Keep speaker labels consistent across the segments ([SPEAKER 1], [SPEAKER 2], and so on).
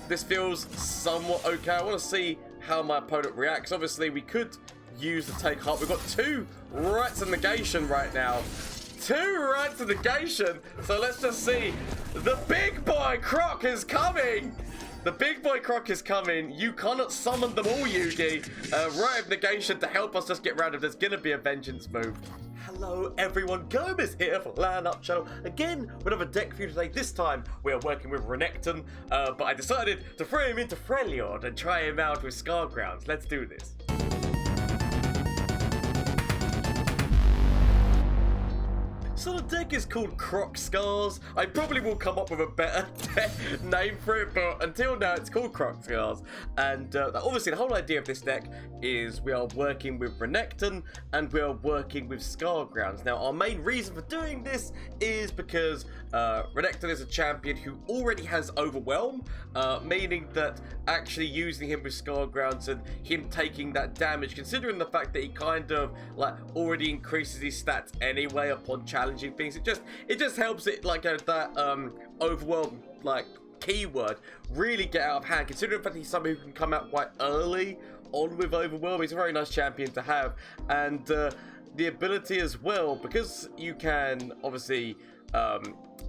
[SPEAKER 1] this feels somewhat okay. I want to see how my opponent reacts. Obviously, we could use the take heart. We've got 2 rights of negation right now. 2 rights of negation. So let's just see. The big boy Croc is coming. The big boy Croc is coming. You cannot summon them all, Yugi. Right of negation to help us just get rid of. There's going to be a vengeance move. Hello everyone, Gomez here for LAN Up Channel. Again, with another deck for you today. This time, we are working with Renekton, but I decided to throw him into Freljord and try him out with Scargrounds. Let's do this. So the deck is called Croc Scars. I probably will come up with a better name for it, but until now it's called Croc Scars. And obviously the whole idea of this deck is we are working with Renekton and we are working with Scargrounds. Now our main reason for doing this is because Renekton is a champion who already has overwhelm, meaning that actually using him with Scargrounds and him taking that damage, considering the fact that he kind of like already increases his stats anyway upon challenging things, it just helps it like that overwhelm like keyword really get out of hand, considering the fact he's somebody who can come out quite early on with overwhelm. He's a very nice champion to have, and the ability as well, because you can obviously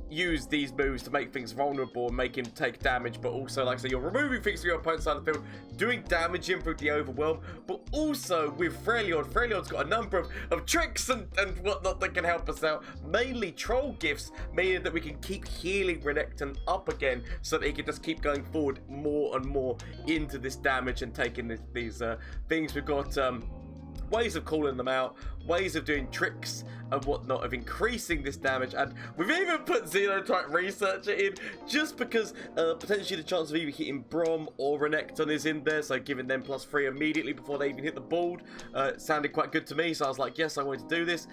[SPEAKER 1] use these moves to make things vulnerable and make him take damage, but also, like I say, you're removing things from your opponent's side of the field, doing damage in through the overwhelm, but also with Freljord's got a number of tricks and whatnot that can help us out, mainly troll gifts, meaning that we can keep healing Renekton up again so that he can just keep going forward more and more into this damage and taking these things. We've got ways of calling them out, ways of doing tricks and whatnot, of increasing this damage, and we've even put Xenotype Researcher in just because potentially the chance of either hitting Braum or Renekton is in there, so giving them +3 immediately before they even hit the board sounded quite good to me, so I was like, yes, I wanted to do this.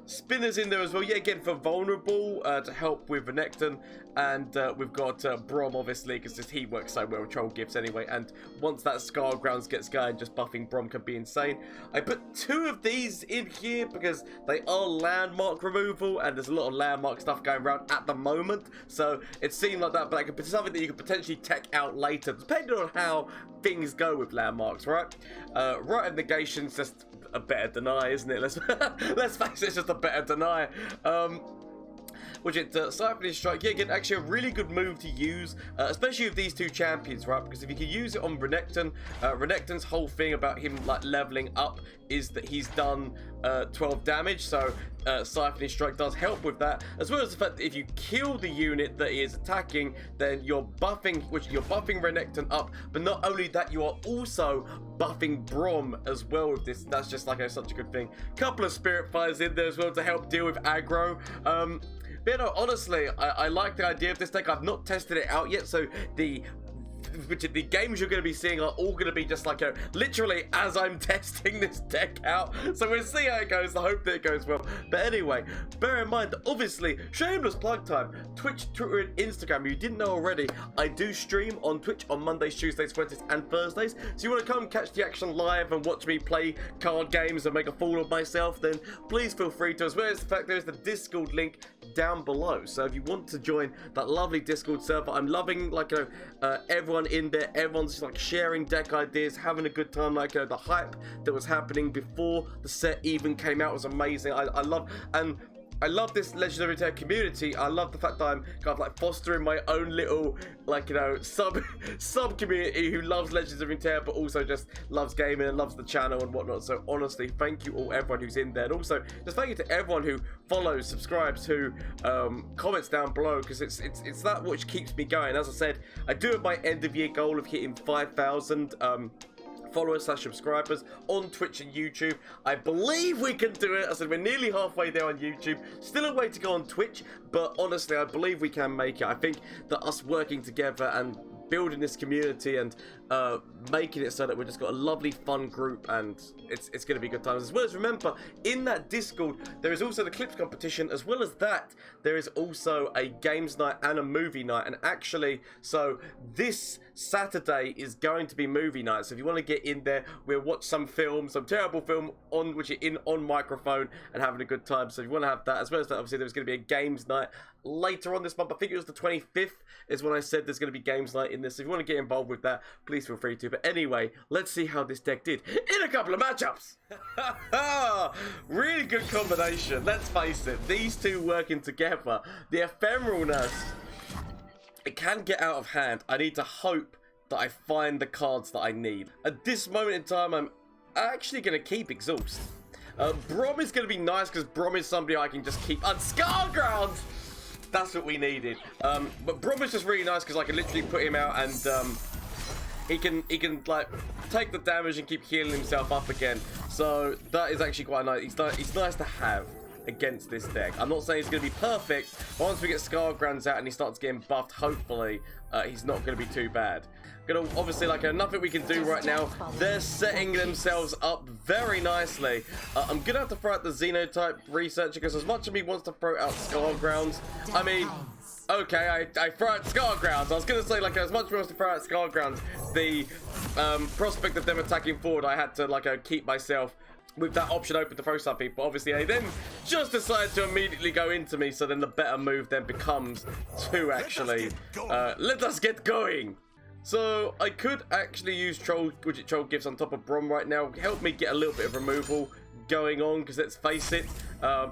[SPEAKER 1] Spinner's in there as well, yeah, again for vulnerable to help with Renekton, and we've got Braum obviously because he works so well with troll gifts anyway, and once that Scargrounds gets going, just buffing Braum can be insane. I put 2 of these in here because they are landmark removal, and there's a lot of landmark stuff going around at the moment, so it seemed like that, but it could be something that you could potentially tech out later, depending on how things go with landmarks, right? Right of negation's just a better deny, isn't it? Let's face it, it's just a better deny. Which it Siphoning Strike, yeah, again, actually a really good move to use, especially with these 2 champions, right? Because if you can use it on Renekton, Renekton's whole thing about him like leveling up is that he's done 12 damage, so Siphoning Strike does help with that, as well as the fact that if you kill the unit that he is attacking, then you're buffing Renekton up, but not only that, you are also buffing Braum as well with this. That's just like such a good thing. Couple of Spirit Fires in there as well to help deal with aggro. But you know, honestly, I like the idea of this deck. I've not tested it out yet, so the games you're going to be seeing are all going to be just like literally as I'm testing this deck out, so we'll see how it goes. I hope that it goes well, but anyway, bear in mind that obviously, shameless plug time, Twitch, Twitter and Instagram, if you didn't know already, I do stream on Twitch on Mondays, Tuesdays, Wednesdays and Thursdays, so you want to come catch the action live and watch me play card games and make a fool of myself, then please feel free to, as well as the fact there's the Discord link down below, so if you want to join that lovely Discord server, I'm loving like everyone in there, everyone's just like sharing deck ideas, having a good time. Like the hype that was happening before the set even came out was amazing. I love this Legendary Runeterra community. I love the fact that I'm kind of like fostering my own little, like, you know, sub community who loves Legends of Runeterra, but also just loves gaming and loves the channel and whatnot. So honestly, thank you all, everyone who's in there, and also just thank you to everyone who follows, subscribes, who comments down below, because it's that which keeps me going. As I said, I do have my end of year goal of hitting 5,000 followers/subscribers on Twitch and YouTube. I believe we can do it. I said we're nearly halfway there on YouTube. Still a way to go on Twitch, but honestly, I believe we can make it. I think that us working together and building this community and making it so that we've just got a lovely fun group, and it's going to be good times. As well as, remember, in that Discord there is also the clips competition. As well as that, there is also a games night and a movie night, and actually, so this Saturday is going to be movie night, so if you want to get in there, we'll watch some film, some terrible film on which you're in on microphone and having a good time. So if you want to have that, as well as that, obviously there's going to be a games night later on this month. I think it was the 25th is when I said there's going to be games night in this. So if you want to get involved with that, please feel free to. But anyway, let's see how this deck did in a couple of matchups. Really good combination. Let's face it, these two working together, the ephemeralness, it can get out of hand. I need to hope that I find the cards that I need. At this moment in time, I'm actually going to keep Exhaust. Braum is going to be nice because Braum is somebody I can just keep. And Scarground! That's what we needed. But Braum is just really nice because I can literally put him out and he can like take the damage and keep healing himself up again. So that is actually quite nice. He's nice to have against this deck. I'm not saying it's going to be perfect, but once we get Scargrounds out and he starts getting buffed, hopefully he's not going to be too bad. Obviously, like, nothing we can do right now. They're setting themselves up very nicely. I'm gonna have to throw out the Xenotype Researcher because as much as he wants to throw out Scargrounds, I mean, okay, I throw out Scargrounds. I was gonna say, like, as much as he wants to throw out Scargrounds, the prospect of them attacking forward, I had to, like, keep myself with that option open to throw something. But obviously, they then just decided to immediately go into me. So then the better move then becomes to actually let us get going. So I could actually use Troll Gifts on top of Braum right now. Help me get a little bit of removal going on, because let's face it. I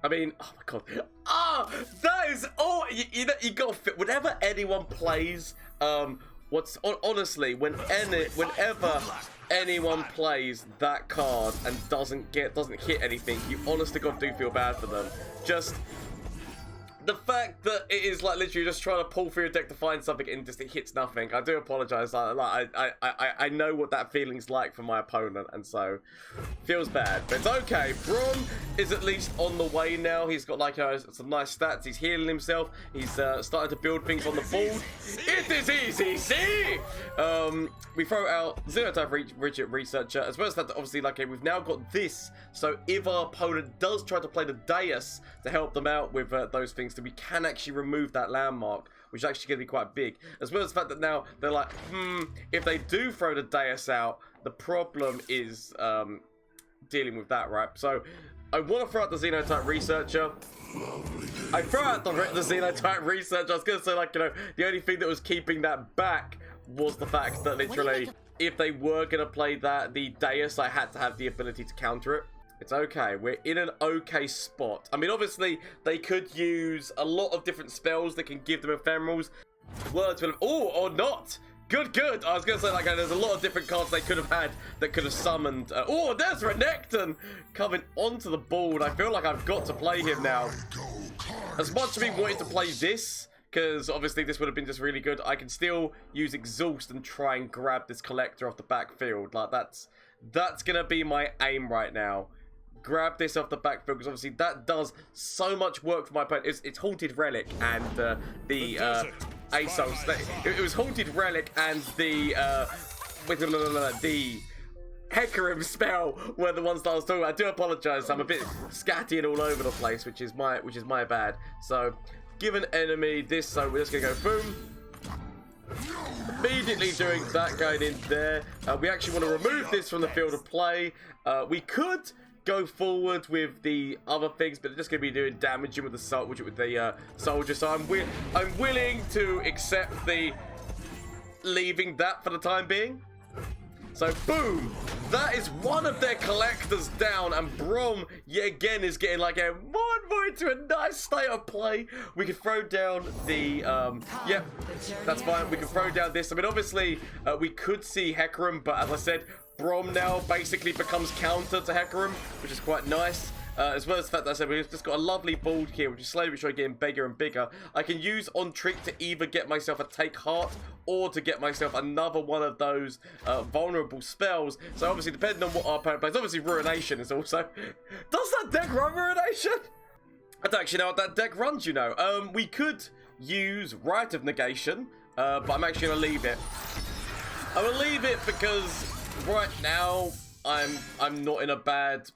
[SPEAKER 1] mean, oh my god. That is all. You got to fit. Whenever anyone plays, honestly, whenever anyone plays that card and doesn't hit anything, you honest to God do feel bad for them. Just the fact that it is like literally just trying to pull through your deck to find something and just it hits nothing. I do apologize. I know what that feeling's like for my opponent, and so feels bad, but it's okay. Braum is at least on the way now. He's got like some nice stats. He's healing himself. He's starting to build things on the board. It is easy. See, we throw out Xenotype Researcher as well as that. Obviously, like we've now got this. So if our opponent does try to play the Deus to help them out with those things, so we can actually remove that landmark, which is actually going to be quite big. As well as the fact that now they're like, if they do throw the Deus out, the problem is dealing with that, right? So I want to throw out the Xenotype Researcher. I throw out the Xenotype Researcher. I was going to say, like, you know, the only thing that was keeping that back was the fact that literally, if they were going to play the Deus, I had to have the ability to counter it. It's okay. We're in an okay spot. I mean, obviously, they could use a lot of different spells that can give them ephemerals. Words will... Oh, or not. Good, good. I was going to say, like, there's a lot of different cards they could have had that could have summoned... oh, there's Renekton coming onto the board. I feel like I've got to play him now. As much as we wanted to play this, because obviously this would have been just really good, I can still use Exhaust and try and grab this Collector off the backfield. Like, that's going to be my aim right now. Grab this off the backfield, because obviously that does so much work for my opponent. It's Haunted Relic and the ASOS. It was Haunted Relic and the Hecarim spell were the ones that I was talking about. I do apologize. I'm a bit scatty and all over the place, which is my bad. So give an enemy this. So we're just gonna go boom. Immediately doing that, going in there. We actually want to remove this from the field of play. We could go forward with the other things, but they're just going to be doing damage with the soldier. So I'm willing to accept the leaving that for the time being. So boom, that is one of their collectors down, and Braum yet again is getting like a more into a nice state of play. We can throw down the yep, that's fine. We can throw down this. I mean, obviously we could see Hecarim, but as I said, Braum now basically becomes counter to Hecarim, which is quite nice. As well as the fact that I said we've just got a lovely board here, which is slowly getting bigger and bigger. I can use on trick to either get myself a Take Heart or to get myself another one of those vulnerable spells. So obviously, depending on what our opponent plays, obviously Ruination is also... Does that deck run Ruination? I don't actually know what that deck runs, you know. We could use Riot of Negation, but I'm actually going to leave it. I'm going to leave it because right now I'm not in a bad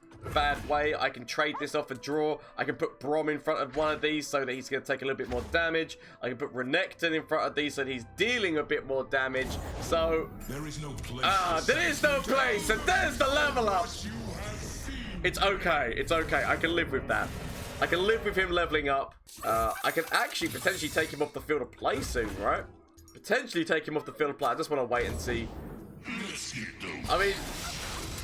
[SPEAKER 1] way. I can trade this off a draw. I can put Braum in front of one of these so that he's going to take a little bit more damage. I can put Renekton in front of these so that he's dealing a bit more damage. So there is no place. There is no place, and there's the level up. It's okay. It's okay. I can live with that. I can live with him leveling up. I can actually potentially take him off the field of play soon, right? Potentially take him off the field of play. I just want to wait and see. I mean,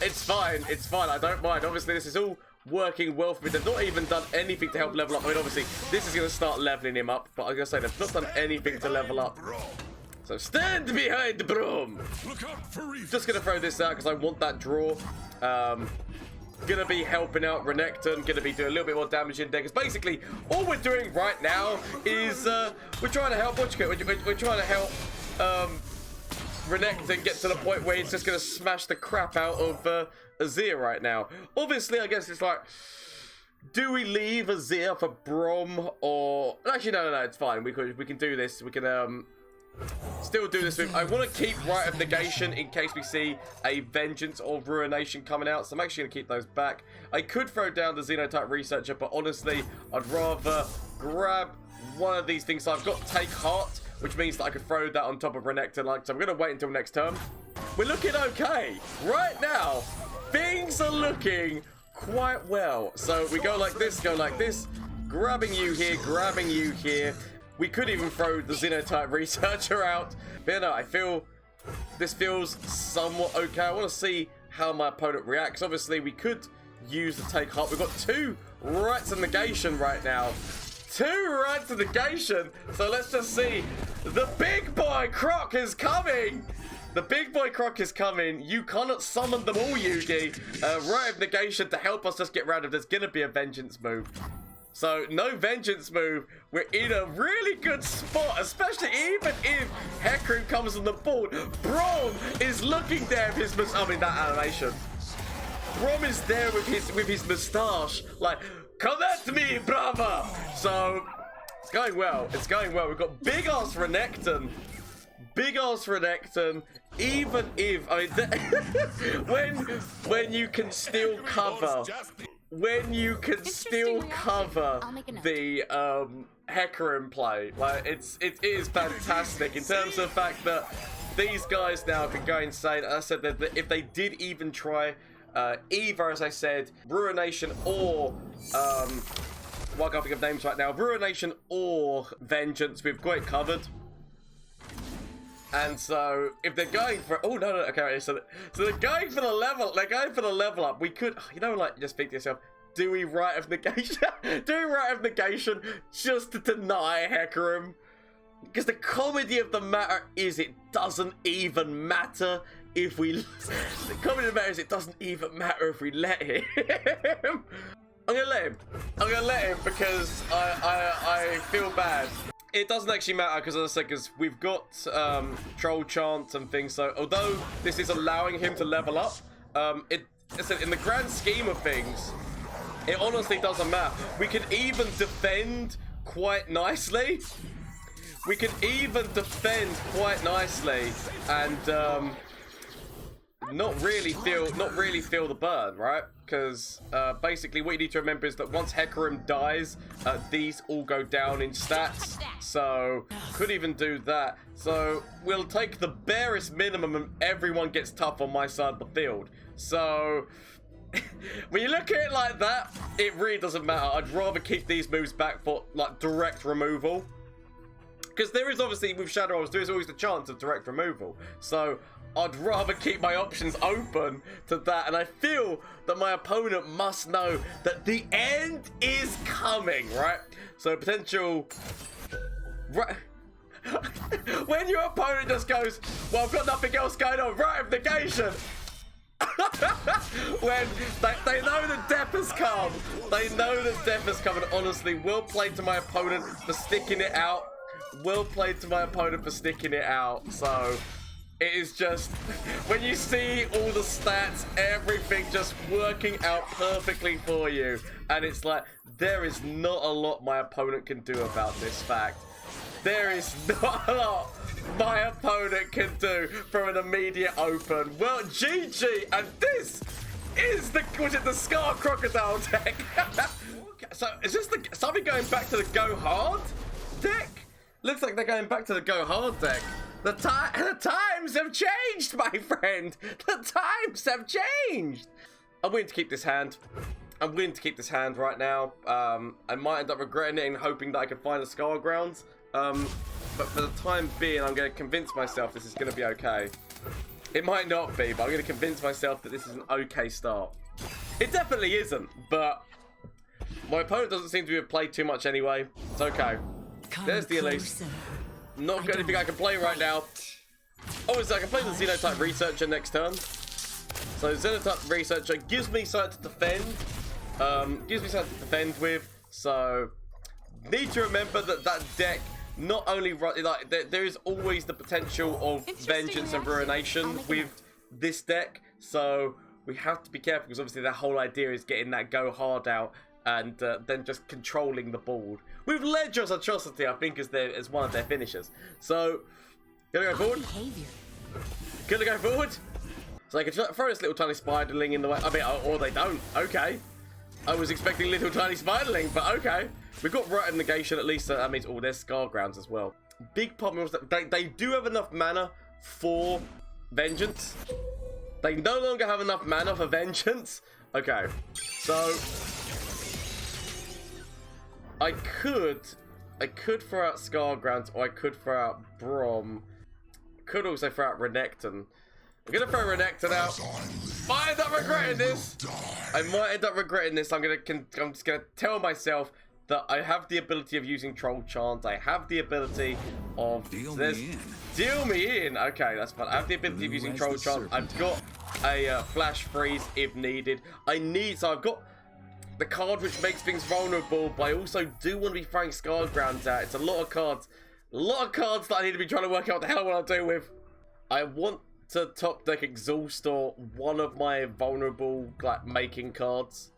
[SPEAKER 1] it's fine. It's fine. I don't mind. Obviously, this is all working well for me. They've not even done anything to help level up. I mean, obviously, this is going to start leveling him up. But I'm going to say they've not done anything to level up. So stand behind Braum. Just going to throw this out because I want that draw. Gonna be helping out Renekton, gonna be doing a little bit more damage in there, because basically all we're doing right now is we're trying to help we're trying to help Renekton get to the point where he's just gonna smash the crap out of Azir right now. Obviously, I guess it's like, do we leave Azir for Braum, or actually no, it's fine. We can do this. We can still do this with. I want to keep Rite of Negation in case we see a Vengeance or Ruination coming out, so I'm actually going to keep those back. I could throw down the Xenotype Researcher, but honestly, I'd rather grab one of these things. So I've got Take Heart, which means that I could throw that on top of Renekton. Like, so I'm going to wait until next turn. We're looking okay. Right now, things are looking quite well. So we go like this, grabbing you here, grabbing you here. We could even throw the Xenotype Researcher out. But no, I feel this feels somewhat okay. I want to see how my opponent reacts. Obviously, we could use the Take Heart. We've got 2 Rites of Negation right now. 2 Rites of Negation. So let's just see. The big boy Croc is coming. The big boy Croc is coming. You cannot summon them all, Yugi. Rite of Negation to help us just get rid of. There's going to be a Vengeance move. So, no Vengeance move. We're in a really good spot, especially even if Hecarim comes on the board. Braum is looking there with his I mean, that animation. Braum is there with his moustache. Like, come at me, brother! So, it's going well. It's going well. We've got big-ass Renekton. Big-ass Renekton. Even if, I mean, when you can still cover... When you can still cover the Hecarim play, like it is fantastic in terms of the fact that these guys now can go insane. I said that if they did even try either, as I said, Ruination or well, I can't think of names right now, Ruination or Vengeance, we've got it covered. And so, if they're going for... Oh, no, okay, so they're going for the level... They're going for the level up. We could... You know, like, just think to yourself, do we Rite of Negation? Do we Rite of Negation just to deny Hecarim? Because the comedy of the matter is it doesn't even matter if we... The comedy of the matter is it doesn't even matter if we let him. I'm going to let him. I'm going to let him because I feel bad. It doesn't actually matter because, as I said, because we've got troll chants and things. So, although this is allowing him to level up, in the grand scheme of things, it honestly doesn't matter. We can even defend quite nicely. We can even defend quite nicely and not really feel the burn, right? Because basically what you need to remember is that once Hecarim dies, these all go down in stats. So could even do that. So we'll take the barest minimum and everyone gets tough on my side of the field. So when you look at it like that, it really doesn't matter. I'd rather keep these moves back for like direct removal. Because there is obviously, with Shadow Rolls, there is always the chance of direct removal. So I'd rather keep my options open to that. And I feel that my opponent must know that the end is coming, right? So potential... When your opponent just goes, well, I've got nothing else going on, Rite of Negation. When they know that death has come. They know that death has come. And honestly, well played to my opponent for sticking it out. Well played to my opponent for sticking it out. So it is just, when you see all the stats, everything just working out perfectly for you, and it's like, there is not a lot my opponent can do about this fact. There is not a lot my opponent can do from an immediate open. Well, GG, and this is the, was it the Scar Crocodile deck? So is this the, something going back to the Go Hard deck? Looks like they're going back to the Go Hard deck. The times have changed, my friend. The times have changed. I'm willing to keep this hand. I'm willing to keep this hand right now. I might end up regretting it and hoping that I can find the Scargrounds. But for the time being, I'm going to convince myself this is going to be okay. It might not be, but I'm going to convince myself that this is an okay start. It definitely isn't, but my opponent doesn't seem to have played too much anyway. It's okay. There's the Elise. Not got anything I can play right now. Obviously, I can play the Xenotype Researcher next turn. So Xenotype Researcher gives me something to defend. Gives me something to defend with. So need to remember that that deck not only like there is always the potential of vengeance and ruination with this deck. So we have to be careful because obviously the whole idea is getting that go hard out and then just controlling the board with Ledger's Atrocity. I think as one of their finishers. So gonna go forward. Gonna go forward. So they can throw this little tiny spiderling in the way. I mean, or they don't. Okay. I was expecting little tiny spiderling, but okay. We've got Riot Negation at least. So that means there's Scargrounds as well. Big problem was that they do have enough mana for Vengeance. They no longer have enough mana for Vengeance. Okay. So I could throw out Scargrounds, or I could throw out Braum. Could also throw out Renekton. I'm gonna throw Renekton out. Might end up regretting this. I might end up regretting this. I'm just gonna tell myself that I have the ability of using Troll Chant. I have the ability of Deal me in. Okay, that's fine. I have the ability of using Troll Chant. I've got a Flash Freeze if needed. So I've got the card which makes things vulnerable, but I also do want to be throwing Scargrounds out. It's a lot of cards. A lot of cards that I need to be trying to work out what the hell I want to do with. I want to top deck Exhaust or one of my vulnerable making cards.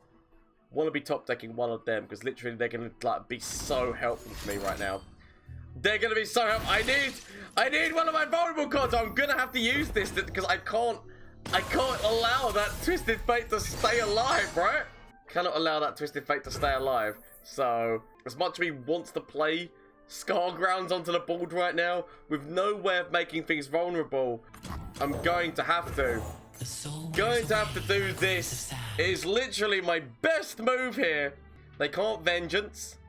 [SPEAKER 1] Want to be top decking one of them because literally they're going to be so helpful for me right now. They're going to be so helpful. I need one of my vulnerable cards. I'm going to have to use this because I can't allow that Twisted Fate to stay alive, right? Cannot allow that Twisted Fate to stay alive. So as much as he wants to play Scargrounds onto the board right now, with no way of making things vulnerable, I'm going to have to. Do this. It is literally my best move here. They can't Vengeance.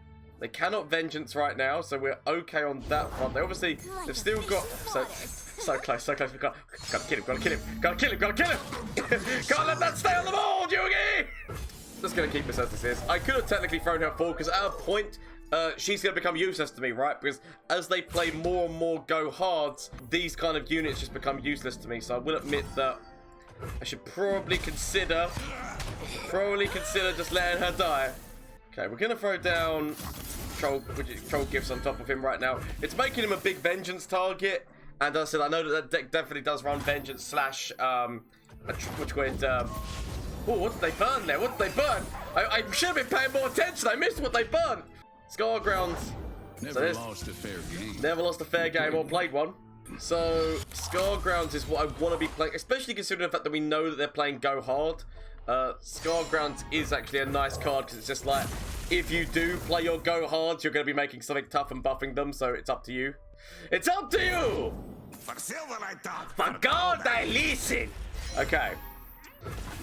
[SPEAKER 1] They cannot Vengeance right now, so we're okay on that front. They've still got so close. Gotta kill him. Can't let that stay on the board, Yugi! Just gonna keep this as this is. I could have technically thrown her forward because at a point she's going to become useless to me, right? Because as they play more and more go hards, these kind of units just become useless to me. So I will admit that I should probably consider just letting her die. Okay, we're going to throw down Troll Gifts on top of him right now. It's making him a big Vengeance target. And as I said, I know that deck definitely does run Vengeance slash... oh, what did they burn there? What did they burn? I should have been paying more attention. I missed what they burnt. Scargrounds. Never lost a fair game or played one. So Scargrounds is what I want to be playing, especially considering the fact that we know that they're playing Go Hard. Scargrounds is actually a nice card because it's just like, if you do play your Go Hards, you're going to be making something tough and buffing them, so it's up to you. It's up to you! For silver I talk, for gold I listen! Okay.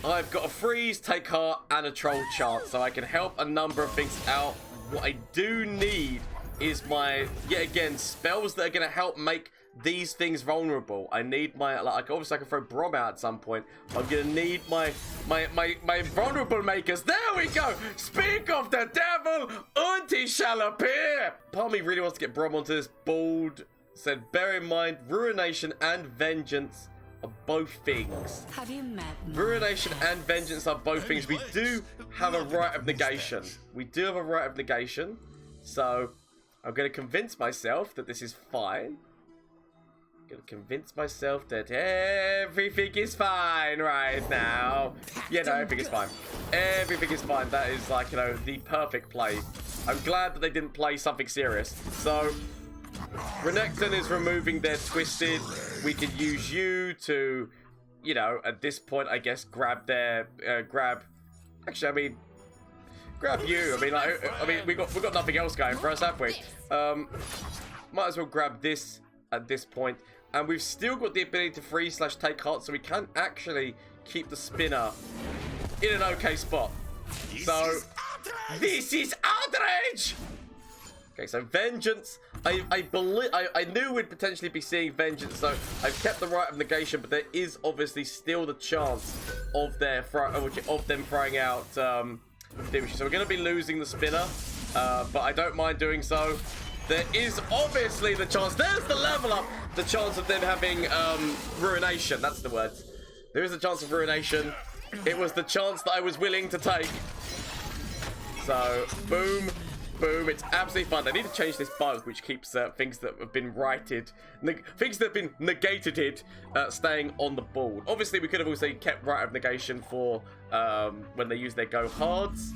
[SPEAKER 1] I've got a Freeze, Take Heart, and a Troll Chant, so I can help a number of things out. What I do need is my, yet again, spells that are going to help make these things vulnerable. I need my, obviously I can throw Braum out at some point. I'm going to need my vulnerable makers. There we go! Speak of the devil, and he shall appear! Part of me really wants to get Braum onto this board. Said, bear in mind, Ruination and Vengeance are both things. Have you met Ruination and Vengeance are both things. We do have a Right of Negation. So I'm going to convince myself that this is fine. I'm going to convince myself that everything is fine right now. Yeah, no, everything is fine. Everything is fine. That is the perfect play. I'm glad that they didn't play something serious. So Renekton is removing their Twisted. We could use you to, at this point, I guess, grab their, grab you. We got nothing else going for us, have we? Might as well grab this at this point. And we've still got the ability to freeze/take heart, so we can actually keep the spinner in an okay spot. So, this is outrage! Okay, so Vengeance. I knew we'd potentially be seeing Vengeance, so I've kept the Rite of Negation, but there is obviously still the chance of them throwing out Dimshi. So we're going to be losing the spinner, but I don't mind doing so. There is obviously the chance. There's the level up. The chance of them having Ruination. That's the word. There is a chance of Ruination. It was the chance that I was willing to take. So, boom. Boom, it's absolutely fine. They need to change this bug, which keeps things that have been righted, things that have been negated, staying on the board. Obviously, we could have also kept Rite of Negation for when they use their go hards.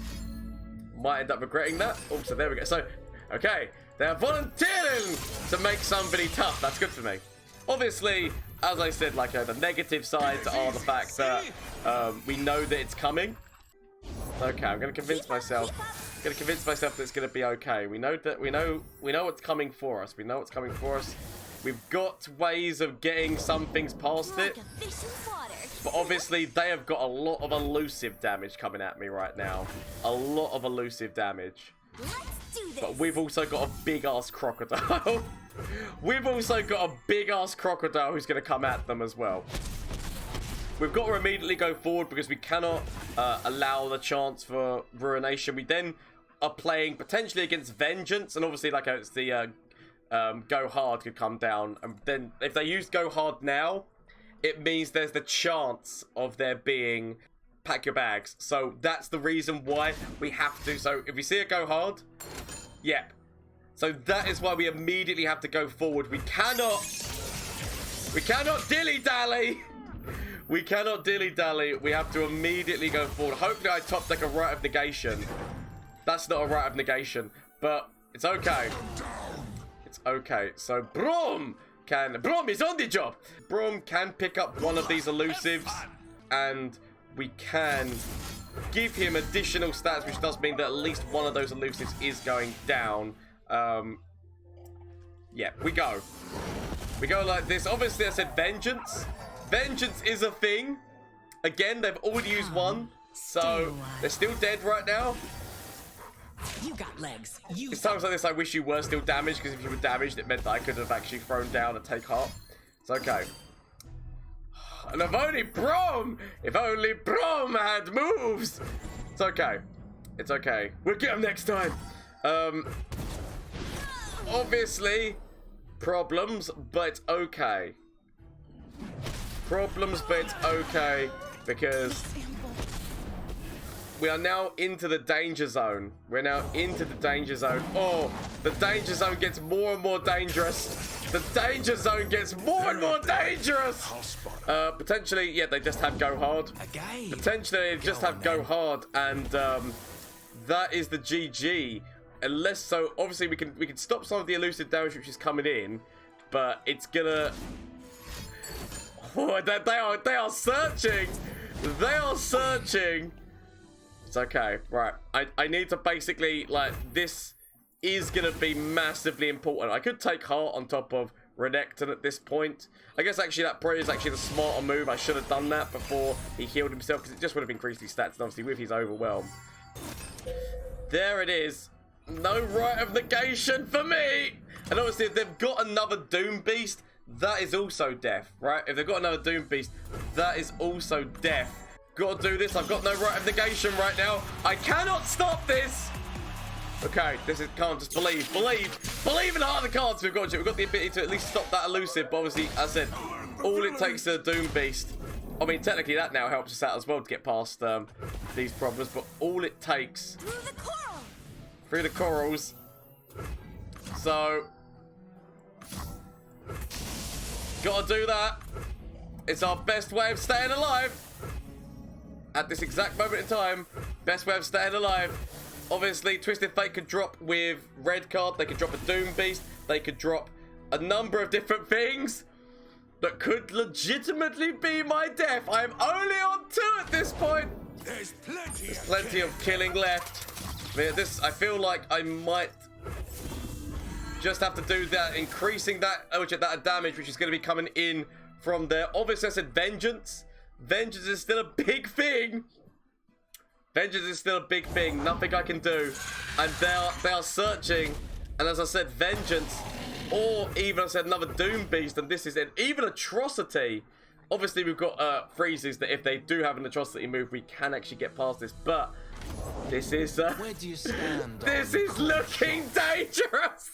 [SPEAKER 1] Might end up regretting that. Oh, so there we go. So, okay, they're volunteering to make somebody tough. That's good for me. Obviously, as I said, like the negative sides are the fact that we know that it's coming. Okay, I'm going to convince myself. That it's going to be okay. We know what's coming for us. We know what's coming for us. We've got ways of getting some things past it. But obviously, they have got a lot of elusive damage coming at me right now. A lot of elusive damage. But we've also got a big-ass crocodile. We've also got a big-ass crocodile who's going to come at them as well. We've got to immediately go forward because we cannot allow the chance for Ruination. We then are playing potentially against Vengeance, and obviously, like it's the Go Hard could come down. And then if they use Go Hard now, it means there's the chance of there being Pack Your Bags. So that's the reason why we have to. So if we see a Go Hard, yep. So that is why we immediately have to go forward. We cannot dilly-dally. We cannot dilly-dally. We have to immediately go forward. Hopefully I top deck a Rite of Negation. That's not a Rite of Negation, but it's okay. It's okay. So Braum is on the job. Braum can pick up one of these elusives, and we can give him additional stats, which does mean that at least one of those elusives is going down. Yeah, we go. We go like this. Obviously I said Vengeance. Vengeance is a thing. Again, they've already used one, so they're still dead right now.
[SPEAKER 2] You got legs.
[SPEAKER 1] It's times like this I wish you were still damaged, because if you were damaged, it meant that I could have actually thrown down and take heart. It's okay. And if only Braum had moves. It's okay. It's okay. We'll get him next time. Obviously, problems, but it's okay. Problems, but it's okay, because we are now into the danger zone. We're now into the danger zone. Oh, the danger zone gets more and more dangerous. The danger zone gets more and more dangerous. Potentially, yeah, they just have Go Hard. Potentially, they just have Go Hard, and that is the GG. Unless, so obviously we can stop some of the elusive damage which is coming in, but it's gonna. Oh, they are searching. They are searching. It's okay, right? I need to basically, like, this is gonna be massively important. I could take heart on top of Renekton at this point. I guess actually that probably is actually the smarter move. I should have done that before he healed himself, because it just would have increased his stats, and obviously with his overwhelm. There it is. No Rite of Negation for me. And obviously if they've got another Doom Beast, that is also death, right? If they've got another Doom Beast, that is also death. Gotta do this. I've got no Rite of Negation right now. I cannot stop this. Okay, this is, can't just believe in the heart of the cards. We've got the ability to at least stop that elusive, but obviously, as I said, all it takes is a Doom Beast. I mean, technically that now helps us out as well to get past these problems, but all it takes through the corals. So gotta do that. It's our best way of staying alive at this exact moment in time. Best way of staying alive. Obviously, Twisted Fate could drop with red card. They could drop a Doom Beast. They could drop a number of different things that could legitimately be my death. I'm only on 2 at this point. There's plenty of killing left. I feel like I might just have to do that, increasing that damage, which is going to be coming in from there. Obviously, I said Vengeance. Vengeance is still a big thing. Vengeance is still a big thing. Nothing I can do. And they are searching. And as I said, Vengeance, or even I said another Doom Beast, and this is it. Even Atrocity. Obviously, we've got freezes that if they do have an Atrocity move, we can actually get past this. But this is
[SPEAKER 3] Where do you stand?
[SPEAKER 1] this is looking dangerous.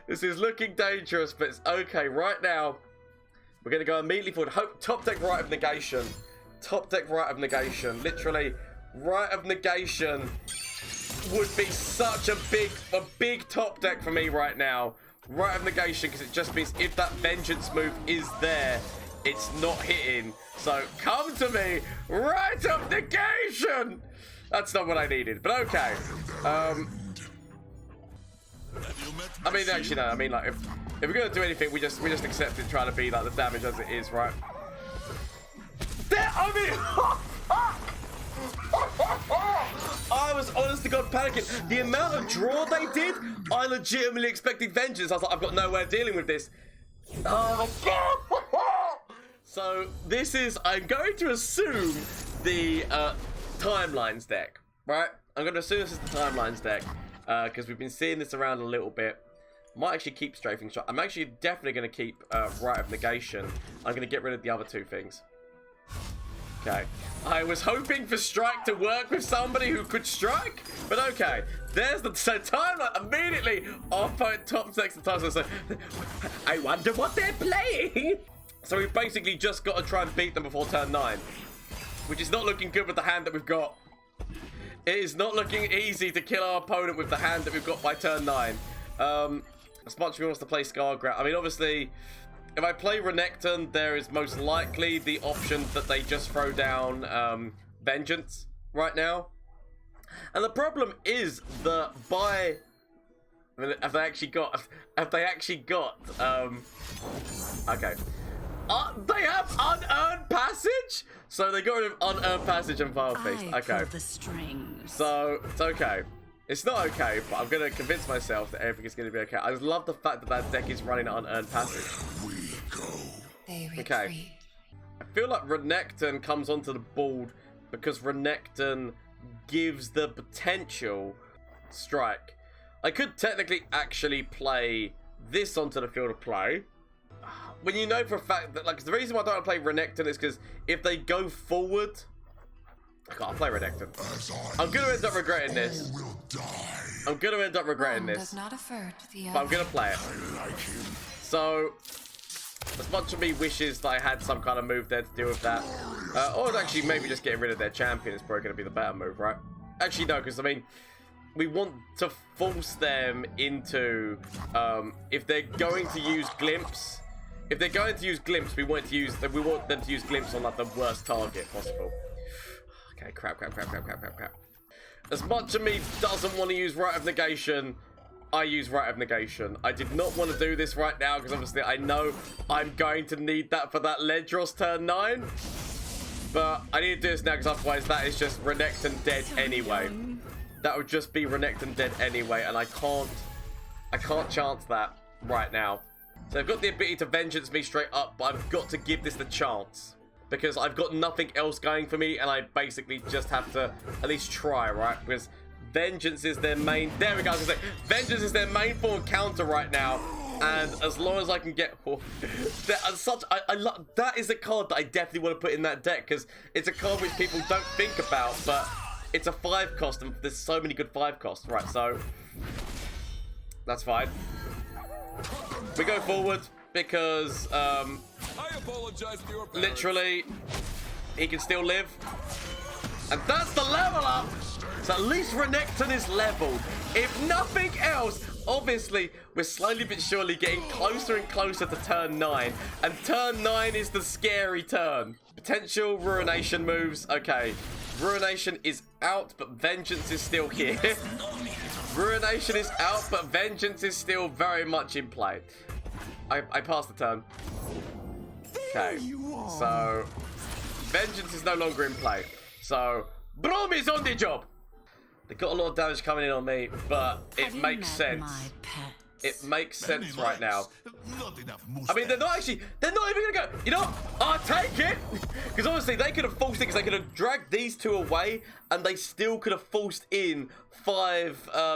[SPEAKER 1] This is looking dangerous, but it's okay. Right now, we're going to go immediately forward. Top deck Rite of Negation. Top deck Rite of Negation. Literally, Rite of Negation would be such a big top deck for me right now. Rite of Negation, because it just means if that Vengeance move is there, it's not hitting. So come to me, Rite of Negation. That's not what I needed, but okay. I mean, actually, no. I mean, like, if we're gonna do anything, we just accept it, try to be like the damage as it is, right? I was honest to God panicking. The amount of draw they did, I legitimately expected Vengeance. I was like, I've got no way of dealing with this. Oh my God! So this is, I'm going to assume the Timelines deck, right? I'm going to assume this is the Timelines deck because we've been seeing this around a little bit. Might actually keep Strafing Shot. I'm actually definitely going to keep Rite of Negation. I'm going to get rid of the other two things. Okay. I was hoping for Strike to work with somebody who could strike, but okay. There's the Timeline immediately. Our opponent top decks the time. So I wonder what they're playing. So we've basically just got to try and beat them before turn 9, which is not looking good with the hand that we've got. It is not looking easy to kill our opponent with the hand that we've got by turn 9. As much as he wants to play Scarground, I mean, obviously, if I play Renekton, there is most likely the option that they just throw down Vengeance right now. And the problem is that by... I mean, have they actually got... Okay. They have Unearned Passage? So they got rid of Unearned Passage and Vile Feast. Okay.
[SPEAKER 2] The strings.
[SPEAKER 1] So, it's okay. It's not okay, but I'm going to convince myself that everything is going to be okay. I just love the fact that that deck is running Unearned Passage. Okay. I feel like Renekton comes onto the board because Renekton gives the potential strike. I could technically actually play this onto the field of play. When you know for a fact that, like, the reason why I don't want to play Renekton is because if they go forward... I can't play Renekton. I'm going to end up regretting this. I'm going to end up regretting this. But I'm going to play it. So, as much of me wishes that I had some kind of move there to deal with that. Or actually maybe just getting rid of their champion is probably going to be the better move, right? Actually, no, because, I mean, we want to force them into... if they're going to use Glimpse... If they're going to use Glimpse, we want them to use Glimpse on, like, the worst target possible. Okay, crap. As much of me doesn't want to use Rite of Negation, I use Rite of Negation. I did not want to do this right now, because obviously I know I'm going to need that for that Ledros turn 9. But I need to do this now, because otherwise that is just Renekton dead anyway. That would just be Renekton dead anyway, and I can't chance that right now. So I've got the ability to Vengeance me straight up, but I've got to give this the chance. Because I've got nothing else going for me, and I basically just have to at least try, right? Because Vengeance is their main... There we go, I was going to say, Vengeance is their main form of counter right now. And as long as I can get... that is a card that I definitely want to put in that deck, because it's a card which people don't think about, but it's a 5 cost, and there's so many good 5 costs. Right, so... That's fine. We go forward because literally he can still live, and that's the level up. So at least Renekton is leveled. If nothing else, obviously we're slowly but surely getting closer and closer to turn 9, and turn 9 is the scary turn. Potential Ruination moves. Okay, Ruination is out, but Vengeance is still here. Ruination is out, but Vengeance is still very much in play. I passed the turn. Okay, so Vengeance is no longer in play. So Braum is on the job. They got a lot of damage coming in on me, but it makes sense. It makes sense right now.
[SPEAKER 3] Not enough
[SPEAKER 1] I mean, they're not even gonna go, you know what? I'll take it! Because obviously they could have forced it, because they could have dragged these two away, and they still could have forced in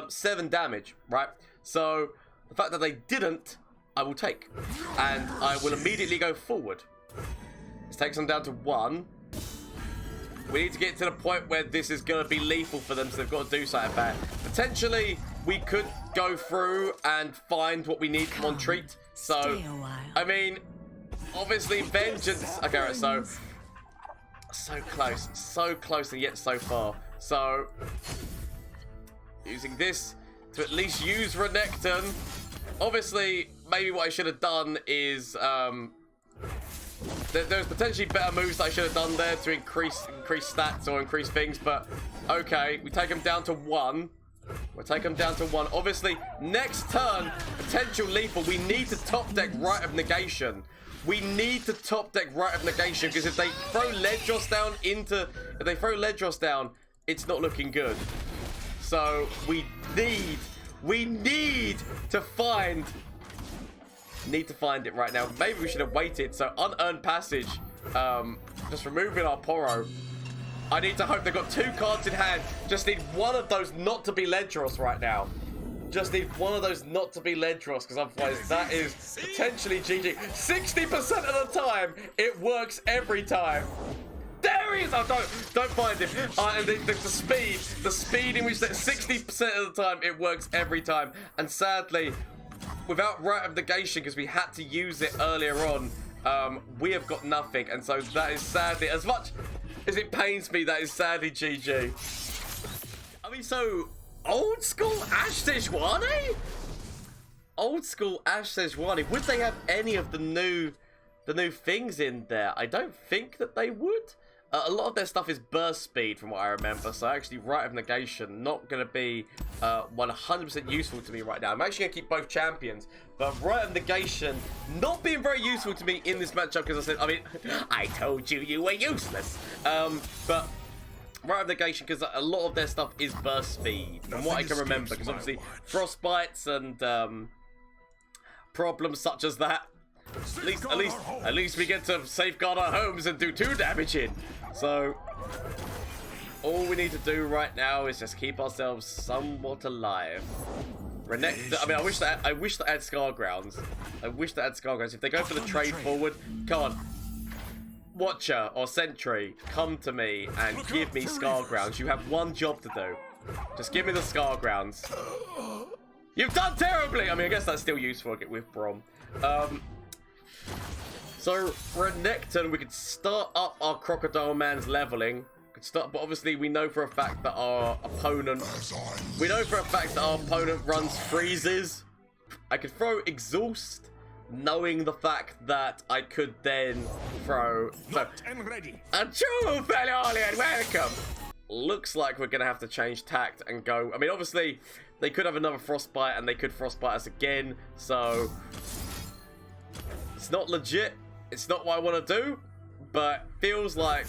[SPEAKER 1] 7 damage, right? So, the fact that they didn't, I will take. And I will immediately go forward. This takes them down to 1. We need to get to the point where this is going to be lethal for them, so they've got to do something about it. Potentially, we could go through and find what we need from on treat. So, I mean, obviously, vengeance. Okay, right, so close, and yet so far. So, using this to at least use Renekton. Obviously, maybe what I should have done is there's potentially better moves that I should have done there to increase stats or increase things, but okay, we take them down to 1. We'll take them down to 1. Obviously, next turn, potential lethal. We need to top deck Rite of Negation. We need to top deck Rite of Negation, because if they throw Ledros down, it's not looking good. So we need to find it right now. Maybe we should have waited. So unearned passage, just removing our Poro. I need to hope they've got 2 cards in hand. Just need one of those not to be Ledros right now. Just need one of those not to be Ledros, because otherwise that is potentially GG. 60% of the time, it works every time. There he is! Oh, don't find him. And the speed in which that 60% of the time, it works every time. And sadly, without Rite of Negation, because we had to use it earlier on, we have got nothing. And so that is sadly, as much as it pains me, that is sadly GG. I mean, so, old school Ashe Sej? Old school Ashe Sej. Would they have any of the new things in there? I don't think that they would. A lot of their stuff is burst speed, from what I remember. So actually, Rite of Negation not going to be 100% useful to me right now. I'm actually going to keep both champions, but Rite of Negation not being very useful to me in this matchup, because I told you were useless. But Rite of Negation, because a lot of their stuff is burst speed, from what I can remember. Because obviously, frostbites and problems such as that. At least we get to safeguard our homes and do 2 damage in. So all we need to do right now is just keep ourselves somewhat alive. Renekton. I mean, I wish that I had Scargrounds. If they go for the trade forward, come on, Watcher or Sentry, come to me and give me Scargrounds. You have one job to do. Just give me the Scargrounds. You've done terribly. I mean, I guess that's still useful with Braum. So, Renekton, we could start up our Crocodile Man's leveling. But obviously we know for a fact that our opponent... runs freezes. I could throw Exhaust, knowing the fact that I could then throw... A true Felonian, welcome! Looks like we're going to have to change tact and go... I mean, obviously, they could have another Frostbite, and they could Frostbite us again, so... It's not legit. It's not what I want to do, but feels like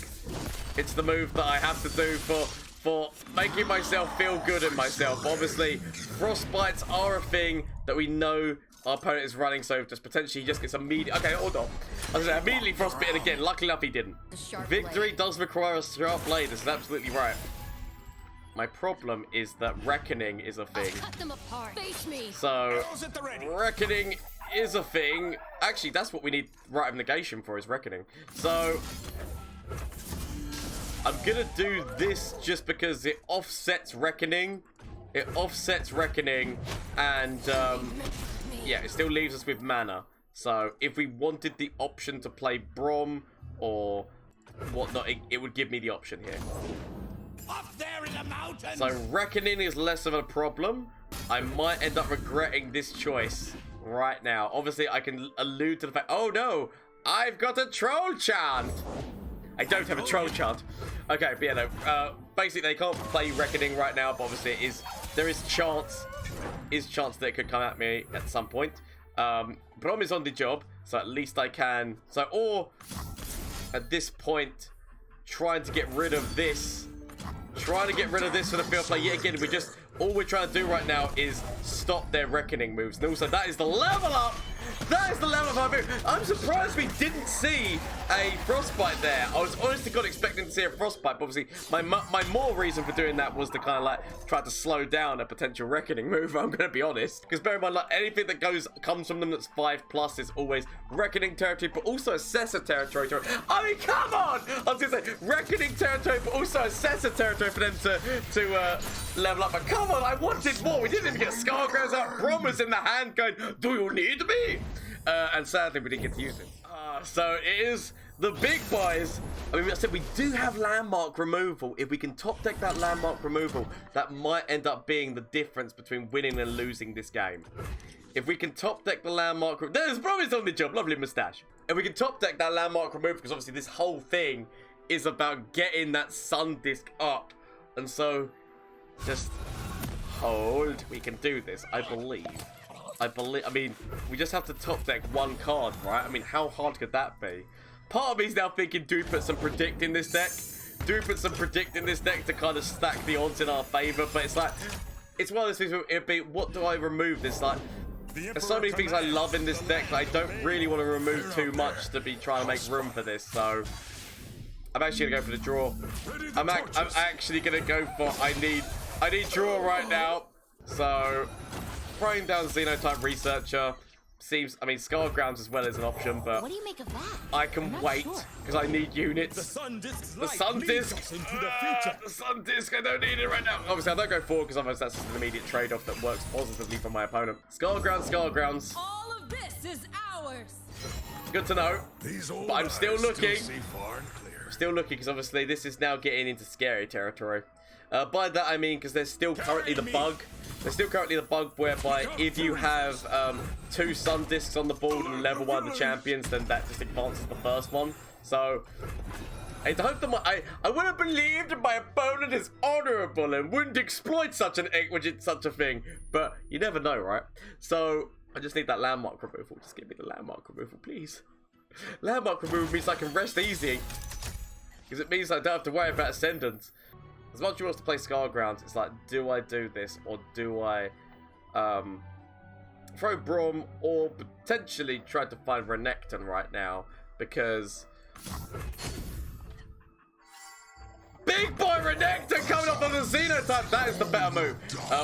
[SPEAKER 1] it's the move that I have to do for making myself feel good in myself. Obviously, Frostbites are a thing that we know our opponent is running, so just potentially he just gets immediate... Okay, hold on. I was immediately frostbitten again. Luckily enough, he didn't. Victory does require a sharp blade. This is absolutely right. My problem is that Reckoning is a thing.
[SPEAKER 2] Cut them apart. Face me.
[SPEAKER 1] So, Reckoning is a thing. Actually, that's what we need Rite of Negation for, is Reckoning. So, I'm gonna do this just because it offsets Reckoning. It offsets Reckoning, and yeah, it still leaves us with mana. So, if we wanted the option to play Braum or whatnot, it would give me the option here.
[SPEAKER 3] Up there in the mountains.
[SPEAKER 1] So Reckoning is less of a problem. I might end up regretting this choice right now. Obviously, I can allude to the fact... Oh no! I've got a troll chant! I don't have a troll chant. Okay, but yeah, no. Basically, they can't play Reckoning right now, but obviously there is chance that it could come at me at some point. Braum is on the job, so at least I can... So, or, at this point, trying to get rid of this... trying to get rid of this for the field play yet again. All we're trying to do right now is stop their reckoning moves. And also, that is the level up. That is the level of our move. I'm surprised we didn't see a frostbite there. I was honestly God expecting to see a frostbite, but obviously my more reason for doing that was to kind of like try to slow down a potential reckoning move. I'm gonna be honest, because bear in mind, like anything that comes from them that's 5+ is always reckoning territory, but also assessor territory. I mean, come on! I was gonna say reckoning territory, but also assessor territory for them to level up. But come on, I wanted more. We didn't even get Scargrounds out. Braum was in the hand going, "Do you need me?" And sadly, we didn't get to use it. So it is the big boys. I mean, I said we do have landmark removal. If we can top deck that landmark removal, that might end up being the difference between winning and losing this game. If we can top deck the landmark, there's probably on the job. Lovely mustache. If we can top deck that landmark removal, because obviously this whole thing is about getting that sun disc up, and so just hold. We can do this, I believe. I mean, we just have to top deck one card, right? I mean, how hard could that be? Part of me is now thinking, do put some predict in this deck. Do put some predict in this deck to kind of stack the odds in our favor. But it's like, it's one of those things where it'd be, what do I remove this? Like, there's so many things I love in this deck that I don't really want to remove too much to be trying to make room for this. So I'm actually gonna go for the draw. I'm actually gonna go for, I need draw right now. So throwing down Xenotype Researcher seems, I mean, Scargrounds as well as an option, but
[SPEAKER 2] What do you make of that?
[SPEAKER 1] I can wait because I need units.
[SPEAKER 3] The sun disc.
[SPEAKER 1] The sun disc.
[SPEAKER 3] Into the future.
[SPEAKER 1] The sun disc. I don't need it right now. Obviously, I don't go forward because otherwise that's just an immediate trade-off that works positively for my opponent. Scargrounds.
[SPEAKER 2] All of this is ours.
[SPEAKER 1] Good to know. But I'm still looking.
[SPEAKER 3] I'm
[SPEAKER 1] Still looking because obviously this is now getting into scary territory. By that I mean because there's still currently the bug. There's still currently the bug whereby if you have 2 sun discs on the board and level 1 the champions, then that just advances the first one. So I hope that I would have believed that my opponent is honorable and wouldn't exploit such a thing, but you never know, right? So I just need that landmark removal. Just give me the landmark removal, please. Landmark removal means I can rest easy, because it means I don't have to worry about Ascendants. As much as you want to play Scargrounds, it's like, do I do this, or do I throw Braum, or potentially try to find Renekton right now, because big boy Renekton coming up on the Xenotype, that is the better move.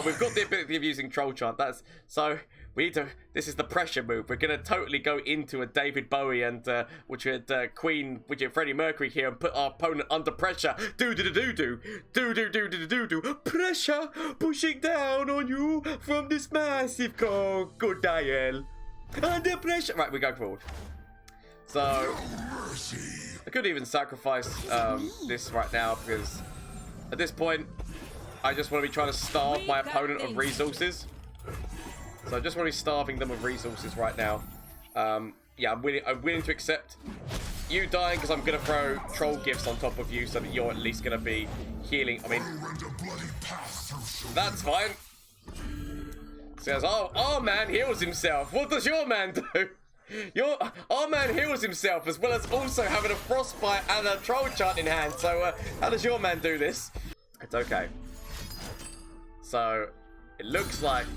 [SPEAKER 1] We've got the ability of using Troll Chant, so we need to, this is the pressure move. We're going to totally go into a David Bowie and Queen, Freddie Mercury here and put our opponent under pressure. Pressure pushing down on you from this massive crocodile. Under pressure. Right, we go forward. So I could even sacrifice this right now because at this point I just want to be trying to starve my opponent of resources. So I just want to be starving them of resources right now. Yeah, I'm willing to accept you dying because I'm going to throw troll gifts on top of you so that you're at least going to be healing. I mean, that's fine. Says, oh, our man heals himself. What does your man do? Our man heals himself as well as also having a frostbite and a troll chant in hand. So how does your man do this? It's okay. So it looks like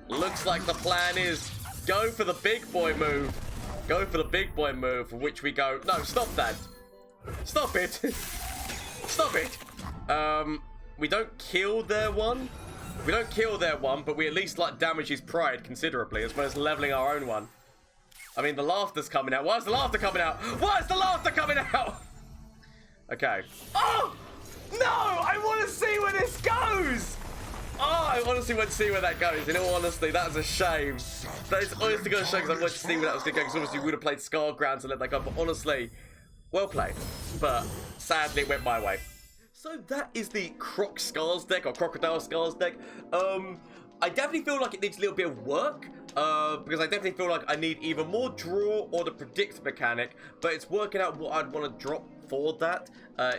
[SPEAKER 1] the plan is go for the big boy move. Go for the big boy move, for which we go, no, stop that. Stop it. Stop it. We don't kill their one. We don't kill their one, but we at least like damage his pride considerably, as well as leveling our own one. I mean, the laughter's coming out. Why is the laughter coming out? Why is the laughter coming out? Okay. Oh! No! I want to see where this goes! Oh, I honestly want to see where that goes. In all honesty, that is a shame. That is honestly going to show because I want to see where that was going to go. Because obviously we would have played Scargrounds and let that go. But honestly, well played. But sadly, it went my way. So that is the Croc Scars deck, or Crocodile Scars deck. I definitely feel like it needs a little bit of work. because I definitely feel like I need either more draw or the predict mechanic, but it's working out what I'd want to drop for that,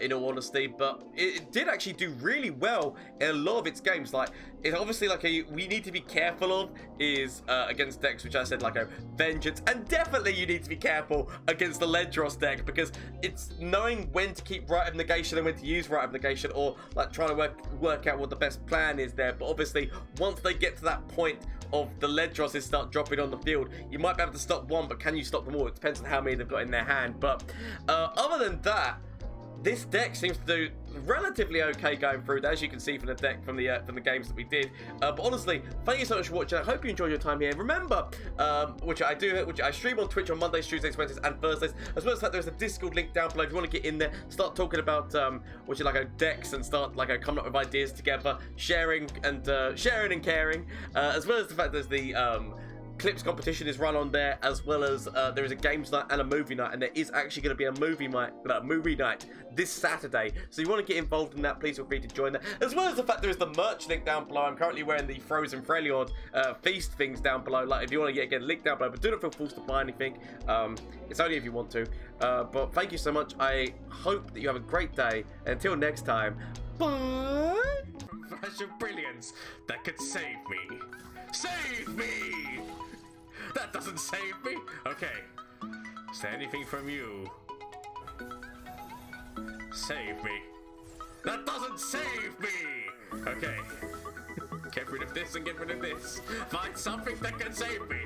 [SPEAKER 1] in all honesty. But it did actually do really well in a lot of its games. Like, it's obviously like we need to be careful of is against decks which I said like a Vengeance, and definitely you need to be careful against the Ledros deck, because it's knowing when to keep Rite of Negation and when to use Rite of Negation, or like trying to work out what the best plan is there. But obviously once they get to that point of the Ledroses start dropping on the field, you might be able to stop one, but can you stop them all? It depends on how many they've got in their hand. But other than that, this deck seems to do relatively okay going through, as you can see from the deck from the games that we did. But honestly, thank you so much for watching. I hope you enjoyed your time here. Remember, which I stream on Twitch on Mondays, Tuesdays, Wednesdays, and Thursdays, as well as that there's a Discord link down below if you want to get in there, start talking about decks, and start coming up with ideas together, sharing and caring, as well as the fact there's the clips competition is run on there, as well as there is a games night and a movie night, and there is actually going to be a movie night this Saturday. So you want to get involved in that, please feel free to join that, as well as the fact there is the merch link down below. I'm currently wearing the Frozen Freljord feast things down below. Like, if you want to get again, link down below, but do not feel forced to buy anything. It's only if you want to. But thank you so much. I hope that you have a great day. Until next time, bye.
[SPEAKER 3] Flash of brilliance that could save me. Save me! That doesn't save me. Okay. Is there anything from you? Save me. That doesn't save me! Okay. Get rid of this and get rid of this. Find something that can save me.